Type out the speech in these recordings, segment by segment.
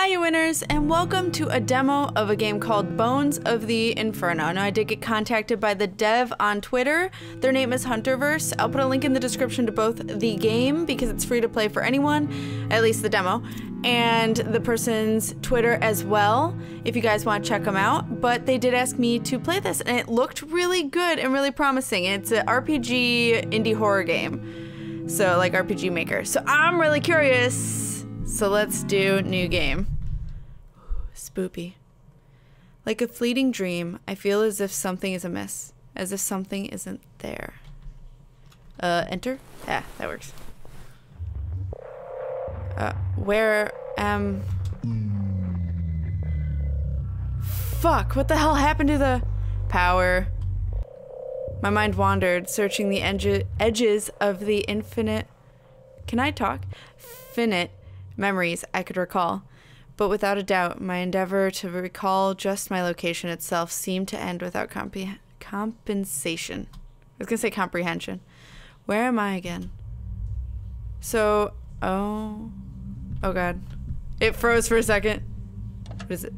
Hi you winners, and welcome to a demo of a game called Bones of the Inferno. Now I did get contacted by the dev on Twitter. Their name is Hunterverse. I'll put a link in the description to both the game because it's free to play for anyone, at least the demo, and the person's Twitter as well if you guys want to check them out. But they did ask me to play this and it looked really good and really promising. It's an RPG indie horror game, so like RPG Maker. So I'm really curious. So let's do new game. Spoopy. Like a fleeting dream, I feel as if something is amiss, as if something isn't there. Enter? Yeah, that works. Where am... Fuck, what the hell happened to the... Power. My mind wandered, searching the edges of the infinite... Can I talk? Finite memories I could recall. But without a doubt, my endeavor to recall just my location itself seemed to end without compensation. I was gonna say comprehension. Where am I again? So, oh god. It froze for a second. What is it?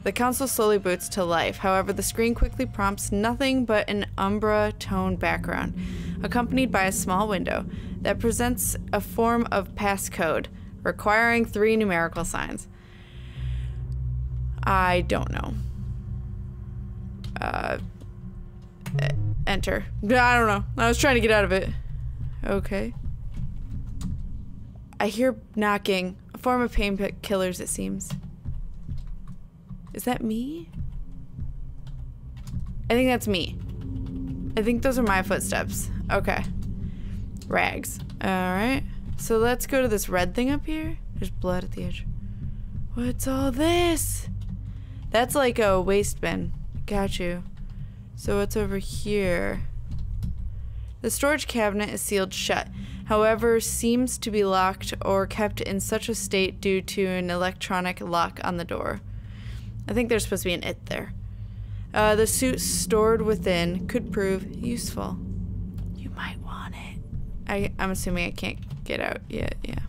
The console slowly boots to life. However, the screen quickly prompts nothing but an umbra tone background, accompanied by a small window that presents a form of passcode requiring 3 numerical signs. I don't know. Enter. I don't know. I was trying to get out of it. Okay. I hear knocking. A form of painkillers, it seems. Is that me? I think that's me. I think those are my footsteps. Okay. Rags. Alright. So let's go to this red thing up here. There's blood at the edge. What's all this? That's like a waste bin. Got you. So what's over here? The storage cabinet is sealed shut. However, seems to be locked or kept in such a state due to an electronic lock on the door. I think there's supposed to be an it there. The suit stored within could prove useful. You might want it. I'm assuming I can't get out yet, yeah.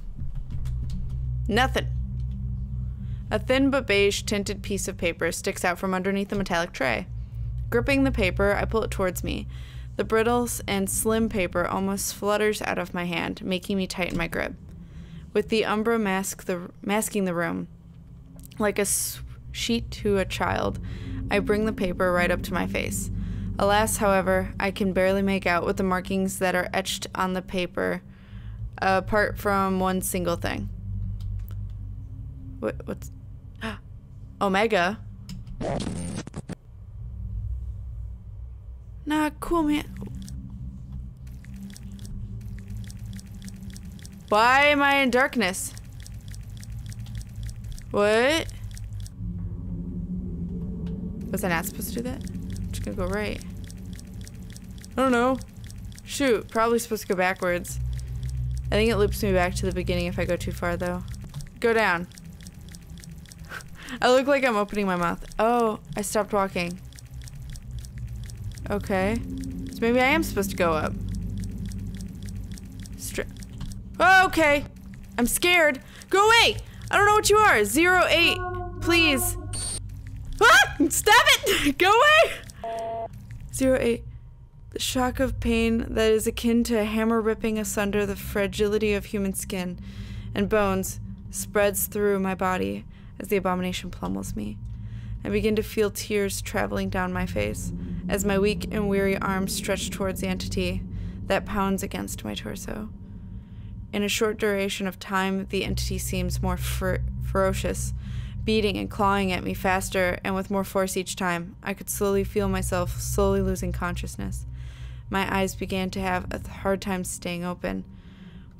Nothing. A thin but beige tinted piece of paper sticks out from underneath the metallic tray. Gripping the paper, I pull it towards me. The brittle and slim paper almost flutters out of my hand, making me tighten my grip. With the umbra masking the room, like a sheet to a child, I bring the paper right up to my face. Alas, however, I can barely make out what the markings that are etched on the paper, apart from one single thing. What's... Omega? Nah, cool, man. Why am I in darkness? What? Was I not supposed to do that? I'm just gonna go right. I don't know. Shoot, probably supposed to go backwards. I think it loops me back to the beginning if I go too far, though. Go down. I look like I'm opening my mouth. Oh, I stopped walking. Okay. So maybe I am supposed to go up. Oh, okay. I'm scared. Go away! I don't know what you are. 08. Please. Ah! Stop it! Go away! 08. The shock of pain that is akin to a hammer ripping asunder the fragility of human skin and bones spreads through my body as the abomination pummels me. I begin to feel tears traveling down my face as my weak and weary arms stretch towards the entity that pounds against my torso. In a short duration of time, the entity seems more ferocious, beating and clawing at me faster and with more force each time. I could slowly feel myself slowly losing consciousness. My eyes began to have a hard time staying open,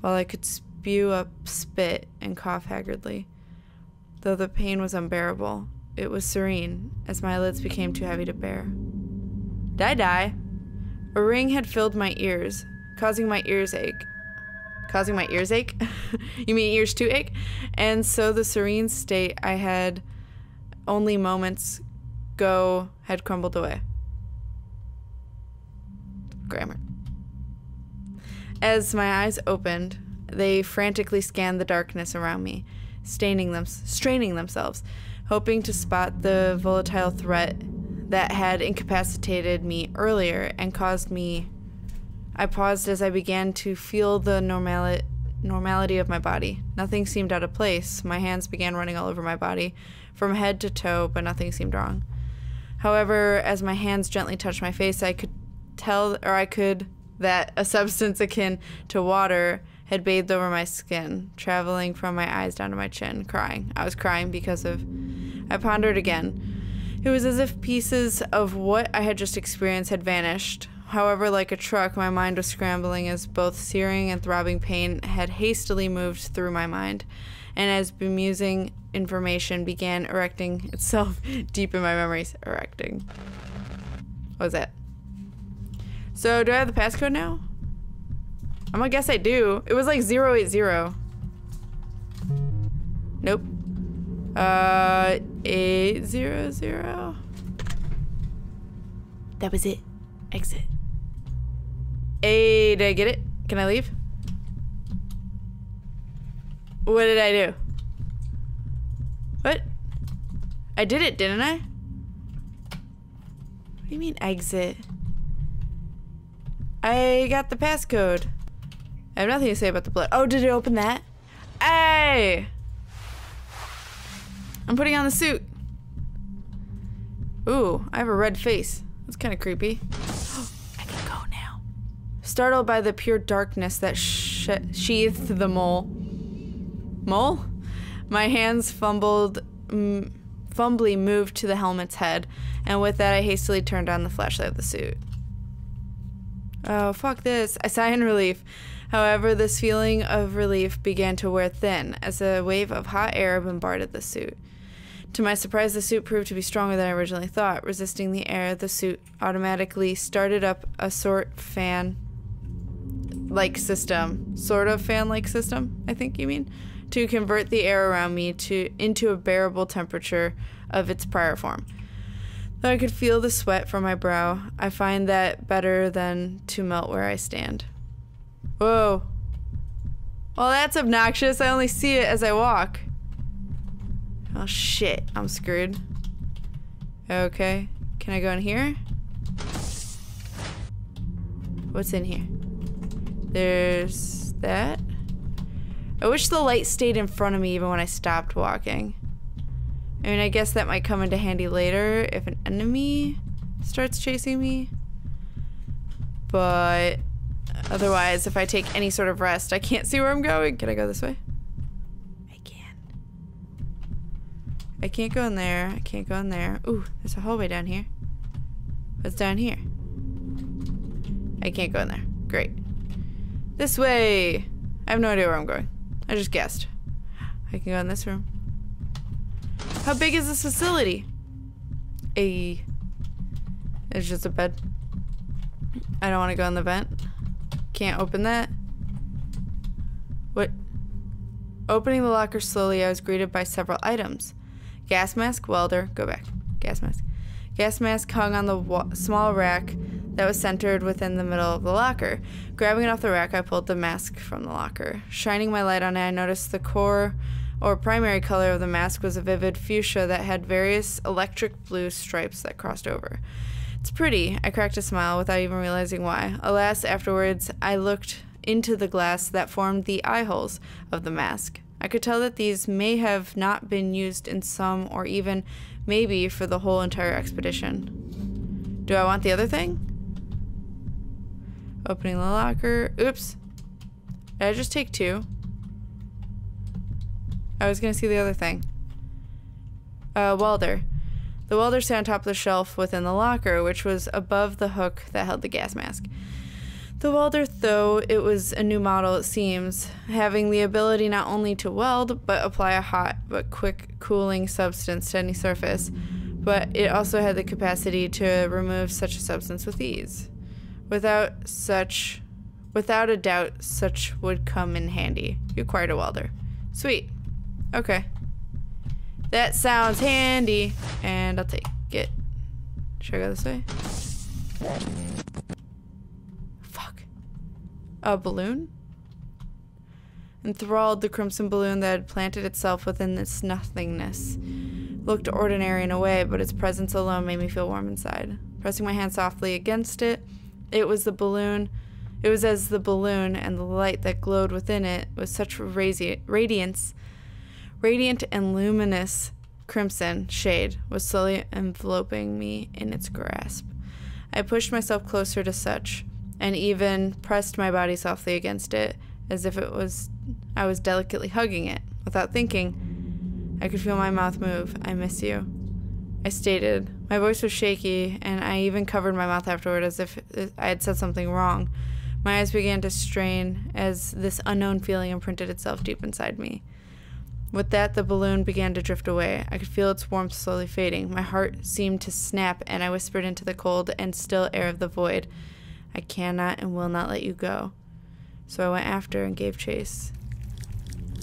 while I could spew up spit and cough haggardly. Though the pain was unbearable, it was serene, as my lids became too heavy to bear. Did I die? A ring had filled my ears, causing my ears ache. Causing my ears ache? You mean ears to ache? And so the serene state I had only moments ago had crumbled away. Grammar. As my eyes opened, they frantically scanned the darkness around me. straining themselves, hoping to spot the volatile threat that had incapacitated me earlier and caused me. I paused as I began to feel the normality of my body. Nothing seemed out of place. My hands began running all over my body, from head to toe, but nothing seemed wrong. However, as my hands gently touched my face, I could that a substance akin to water had bathed over my skin, traveling from my eyes down to my chin, crying. I was crying because of... I pondered again. It was as if pieces of what I had just experienced had vanished. However, like a truck, my mind was scrambling as both searing and throbbing pain had hastily moved through my mind, and as bemusing information began erecting itself deep in my memories. Erecting. What was that? So, do I have the passcode now? I'm gonna guess I do. It was like 080. Nope. 800. That was it. Exit. Hey, did I get it? Can I leave? What did I do? What? I did it, didn't I? What do you mean exit? I got the passcode. I have nothing to say about the blood. Oh, did it open that? Hey! I'm putting on the suit. Ooh, I have a red face. That's kind of creepy. I can go now. Startled by the pure darkness that sheathed the mole. Mole? My hands fumbly moved to the helmet's head, and with that I hastily turned on the flashlight of the suit. Oh, fuck this. I sigh in relief. However, this feeling of relief began to wear thin as a wave of hot air bombarded the suit. To my surprise, the suit proved to be stronger than I originally thought. Resisting the air, the suit automatically started up a sort of fan-like system, I think you mean, to convert the air around me into a bearable temperature of its prior form. Though I could feel the sweat from my brow, I find that better than to melt where I stand. Whoa. Well, that's obnoxious. I only see it as I walk. Oh shit, I'm screwed. Okay, can I go in here? What's in here? There's that. I wish the light stayed in front of me even when I stopped walking. I mean, I guess that might come into handy later if an enemy starts chasing me. But otherwise, if I take any sort of rest, I can't see where I'm going. Can I go this way? I can. I can't go in there. I can't go in there. Ooh, there's a hallway down here. What's down here? I can't go in there. Great. This way. I have no idea where I'm going. I just guessed. I can go in this room. How big is this facility? It's just a bed. I don't want to go in the vent. Can't open that. What? Opening the locker slowly, I was greeted by several items. Gas mask, welder, go back. Gas mask. Gas mask hung on the small rack that was centered within the middle of the locker. Grabbing it off the rack, I pulled the mask from the locker. Shining my light on it, I noticed the core or primary color of the mask was a vivid fuchsia that had various electric blue stripes that crossed over. It's pretty. I cracked a smile without even realizing why. Alas, afterwards, I looked into the glass that formed the eye holes of the mask. I could tell that these may have not been used in some or even maybe for the whole entire expedition. Do I want the other thing? Opening the locker. Oops. Did I just take two? I was gonna see the other thing. Welder. The welder sat on top of the shelf within the locker, which was above the hook that held the gas mask. The welder, though it was a new model, it seems, having the ability not only to weld, but apply a hot but quick cooling substance to any surface, but it also had the capacity to remove such a substance with ease. Without a doubt, such would come in handy. You acquired a welder. Sweet. Okay. That sounds handy. And I'll take it. Should I go this way? Fuck. A balloon? Enthralled, the crimson balloon that had planted itself within this nothingness looked ordinary in a way, but its presence alone made me feel warm inside. Pressing my hand softly against it, it was as the balloon and the light that glowed within it with such radiance, radiant and luminous crimson shade was slowly enveloping me in its grasp. I pushed myself closer to such, and even pressed my body softly against it, as if I was delicately hugging it. Without thinking, I could feel my mouth move. I miss you, I stated. My voice was shaky, and I even covered my mouth afterward as if I had said something wrong. My eyes began to strain as this unknown feeling imprinted itself deep inside me. With that, the balloon began to drift away. I could feel its warmth slowly fading. My heart seemed to snap, and I whispered into the cold and still air of the void, I cannot and will not let you go. So I went after and gave chase.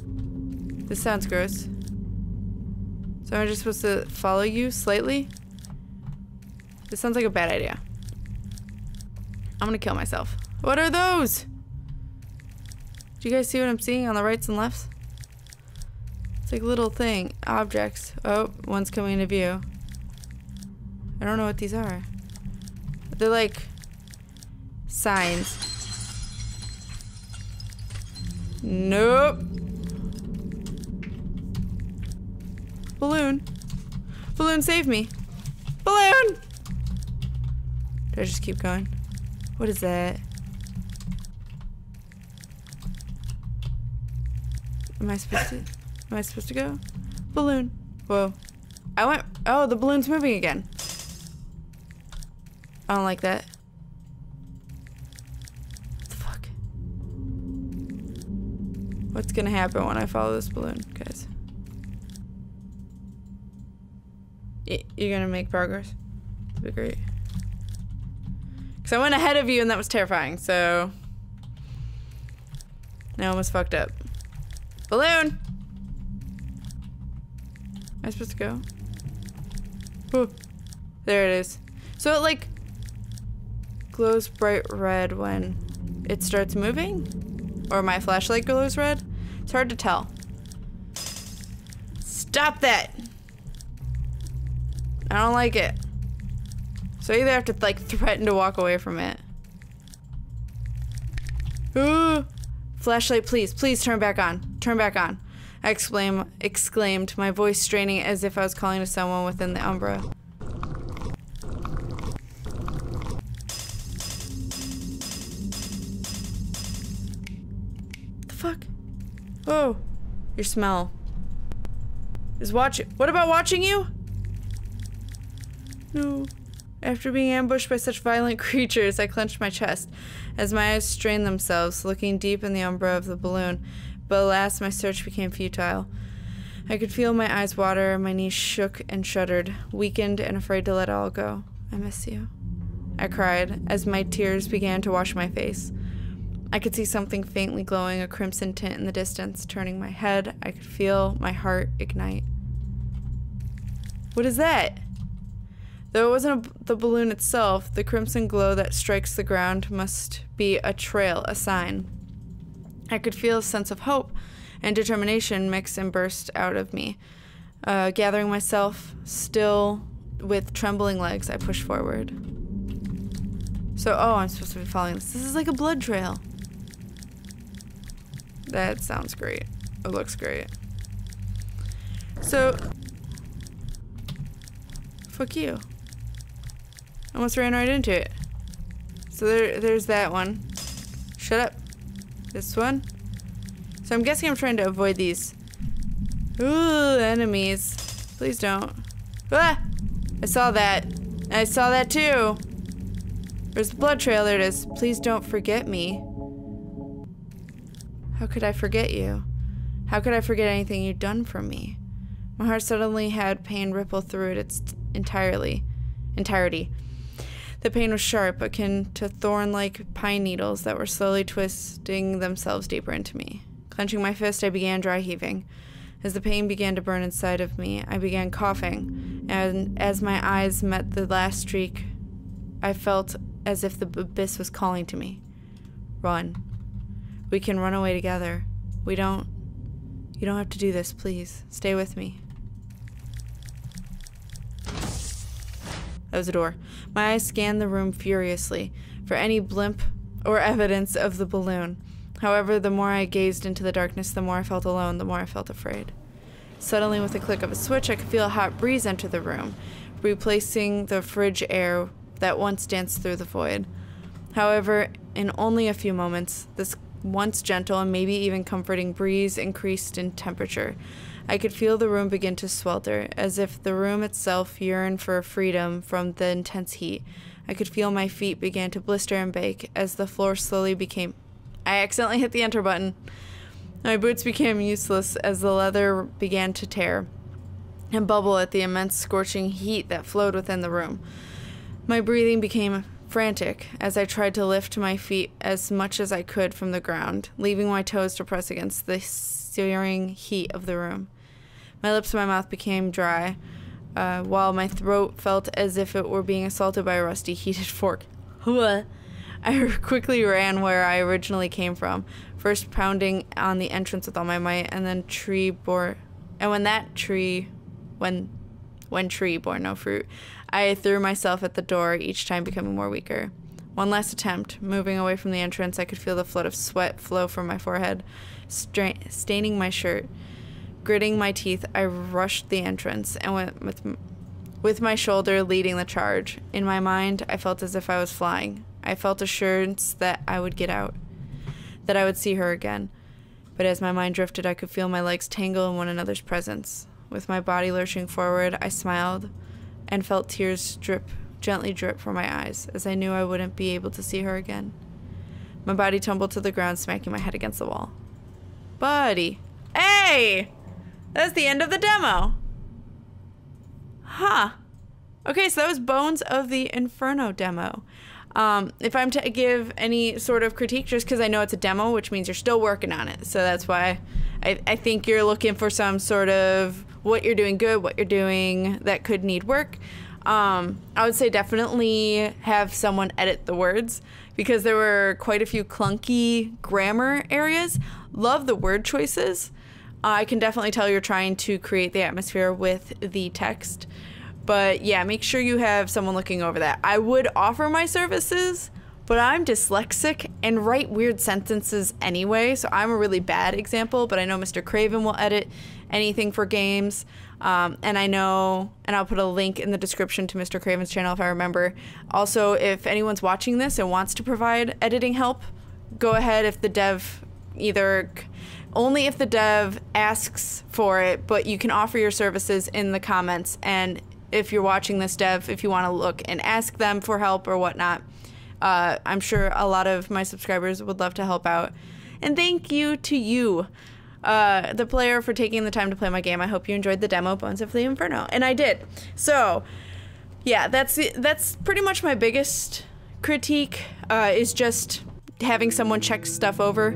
This sounds gross. So am I just supposed to follow you slightly? This sounds like a bad idea. I'm gonna kill myself. What are those? Do you guys see what I'm seeing on the rights and lefts? It's like little objects. Oh, one's coming into view. I don't know what these are. They're like signs. Nope. Balloon. Balloon, save me. Balloon! Do I just keep going? What is that? Am I supposed to go? Balloon. Whoa. Oh, the balloon's moving again. I don't like that. What the fuck? What's gonna happen when I follow this balloon, guys? You're gonna make progress? That'd be great. Because I went ahead of you and that was terrifying, so... I almost fucked up. Balloon! Am I supposed to go? Ooh. There it is. So it like glows bright red when it starts moving? Or my flashlight glows red? It's hard to tell. Stop that! I don't like it. So I either have to like threaten to walk away from it. Ooh! Flashlight, please. Please turn back on. Turn back on. I exclaimed, my voice straining as if I was calling to someone within the umbra. The fuck? Oh, your smell. What about watching you? No. After being ambushed by such violent creatures, I clenched my chest as my eyes strained themselves, looking deep in the umbra of the balloon. But alas, my search became futile. I could feel my eyes water, my knees shook and shuddered, weakened and afraid to let it all go. I miss you, I cried, as my tears began to wash my face. I could see something faintly glowing, a crimson tint in the distance. Turning my head, I could feel my heart ignite. What is that? Though it wasn't the balloon itself, the crimson glow that strikes the ground must be a trail, a sign. I could feel a sense of hope and determination mix and burst out of me. Gathering myself still with trembling legs, I pushed forward. So, oh, I'm supposed to be following this. This is like a blood trail. That sounds great. It looks great. So, fuck you. Almost ran right into it. So there's that one. Shut up. This one. So I'm guessing I'm trying to avoid these. Ooh, enemies. Please don't. Ah! I saw that. I saw that too. There's the blood trail. There it is. Please don't forget me. How could I forget you? How could I forget anything you'd done for me? My heart suddenly had pain ripple through it its entirety. The pain was sharp, akin to thorn-like pine needles that were slowly twisting themselves deeper into me. Clenching my fist, I began dry heaving. As the pain began to burn inside of me, I began coughing, and as my eyes met the last streak, I felt as if the abyss was calling to me. Run. We can run away together. You don't have to do this, please. Stay with me. That was a door. My eyes scanned the room furiously for any blimp or evidence of the balloon. However, the more I gazed into the darkness, the more I felt alone, the more I felt afraid. Suddenly, with the click of a switch, I could feel a hot breeze enter the room, replacing the fridge air that once danced through the void. However, in only a few moments, this once gentle and maybe even comforting breeze increased in temperature. I could feel the room begin to swelter, as if the room itself yearned for freedom from the intense heat. I could feel my feet began to blister and bake as the floor slowly became... I accidentally hit the enter button. My boots became useless as the leather began to tear and bubble at the immense scorching heat that flowed within the room. My breathing became frantic as I tried to lift my feet as much as I could from the ground, leaving my toes to press against the searing heat of the room. My lips and my mouth became dry, while my throat felt as if it were being assaulted by a rusty heated fork. I quickly ran where I originally came from, first pounding on the entrance with all my might, and then when tree bore no fruit, I threw myself at the door, each time becoming more weaker. One last attempt. Moving away from the entrance, I could feel the flood of sweat flow from my forehead, staining my shirt. Gritting my teeth, I rushed the entrance and went with my shoulder leading the charge. In my mind, I felt as if I was flying. I felt assurance that I would get out, that I would see her again. But as my mind drifted, I could feel my legs tangle in one another's presence. With my body lurching forward, I smiled and felt tears gently drip from my eyes, as I knew I wouldn't be able to see her again. My body tumbled to the ground, smacking my head against the wall. Buddy. Hey! That's the end of the demo. Huh. Okay, so that was Bones of the Inferno demo. If I'm to give any sort of critique, just because I know it's a demo, which means you're still working on it. So that's why I think you're looking for some sort of what you're doing good, what you're doing that could need work. I would say definitely have someone edit the words, because there were quite a few clunky grammar areas. Love the word choices. I can definitely tell you're trying to create the atmosphere with the text. But yeah, make sure you have someone looking over that. I would offer my services, but I'm dyslexic and write weird sentences anyway, so I'm a really bad example, but I know Mr. Craven will edit anything for games. And I know, and I'll put a link in the description to Mr. Craven's channel if I remember. Also, if anyone's watching this and wants to provide editing help, go ahead. If the dev only if the dev asks for it, but you can offer your services in the comments. And if you're watching this, dev, if you want to look and ask them for help or whatnot, I'm sure a lot of my subscribers would love to help out. And thank you to you, the player, for taking the time to play my game. I hope you enjoyed the demo, Bones of the Inferno. And I did. So, yeah, that's pretty much my biggest critique, is just having someone check stuff over.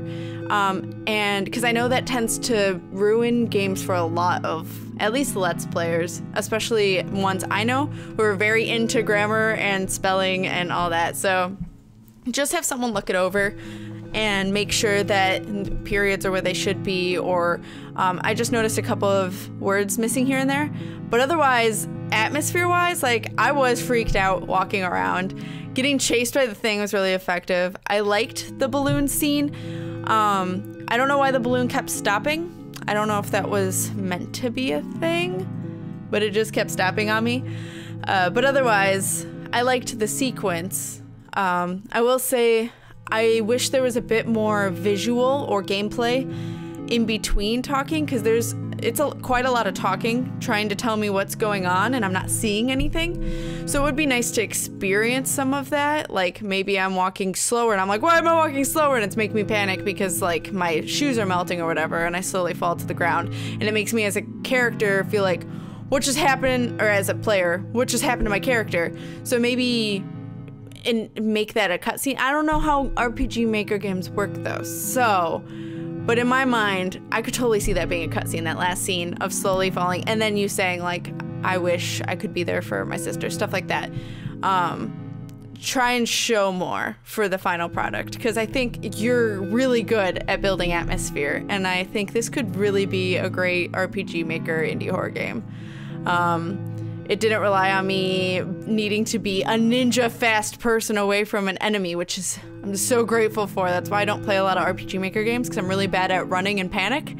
And because I know that tends to ruin games for a lot of, at least Let's Players, especially ones I know who are very into grammar and spelling and all that. So just have someone look it over and make sure that periods are where they should be, or I just noticed a couple of words missing here and there. But otherwise, atmosphere-wise, like, I was freaked out walking around. Getting chased by the thing was really effective. I liked the balloon scene. I don't know why the balloon kept stopping. I don't know if that was meant to be a thing, but it just kept stopping on me. But otherwise, I liked the sequence. I will say, I wish there was a bit more visual or gameplay in between talking, because it's quite a lot of talking trying to tell me what's going on, and I'm not seeing anything. So it would be nice to experience some of that. Like, maybe I'm walking slower and I'm like, why am I walking slower? And it's making me panic because, like, my shoes are melting or whatever, and I slowly fall to the ground. And it makes me as a character feel like, what just happened? Or as a player, what just happened to my character? So maybe make that a cutscene. I don't know how RPG Maker games work though, so, but in my mind, I could totally see that being a cutscene, that last scene of slowly falling, and then you saying, like, I wish I could be there for my sister, stuff like that. try and show more for the final product, because I think you're really good at building atmosphere, and I think this could really be a great RPG Maker indie horror game. It didn't rely on me needing to be a ninja fast person away from an enemy, which is I'm so grateful for. That's why I don't play a lot of RPG Maker games, because I'm really bad at running and panic.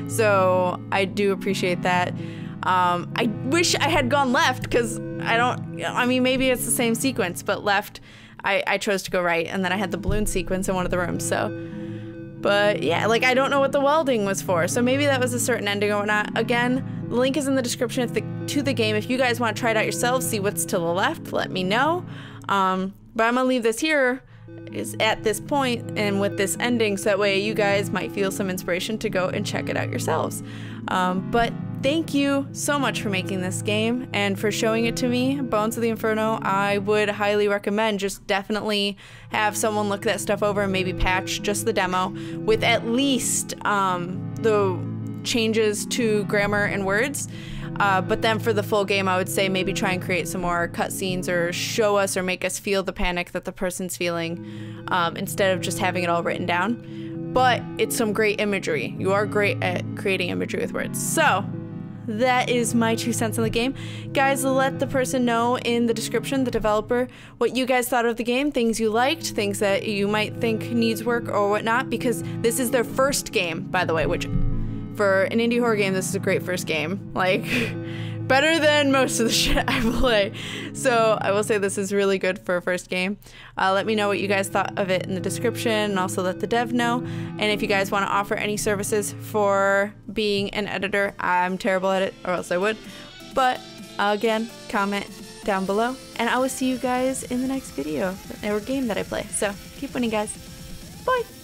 So I do appreciate that. I wish I had gone left, because I mean, maybe it's the same sequence, but left, I chose to go right, and then I had the balloon sequence in one of the rooms, so. But yeah, like, I don't know what the welding was for, so maybe that was a certain ending or not. Again, the link is in the description to the game. If you guys want to try it out yourselves, see what's to the left, let me know. But I'm gonna leave this here is at this point and with this ending, so that way you guys might feel some inspiration to go and check it out yourselves. But thank you so much for making this game and for showing it to me. Bones of the Inferno, I would highly recommend. Just definitely have someone look that stuff over and maybe patch just the demo with at least the changes to grammar and words. But then for the full game, I would say maybe try and create some more cutscenes or show us or make us feel the panic that the person's feeling instead of just having it all written down. But it's some great imagery. You are great at creating imagery with words. So that is my 2 cents on the game. Guys, let the person know in the description, the developer, what you guys thought of the game, things you liked, things that you might think needs work or whatnot, because this is their first game, by the way, which for an indie horror game, this is a great first game. Like, better than most of the shit I play. So I will say this is really good for a first game. Let me know what you guys thought of it in the description, and also let the dev know. And if you guys want to offer any services for being an editor, I'm terrible at it, or else I would. But again, comment down below, and I will see you guys in the next video or game that I play. So keep winning, guys. Bye.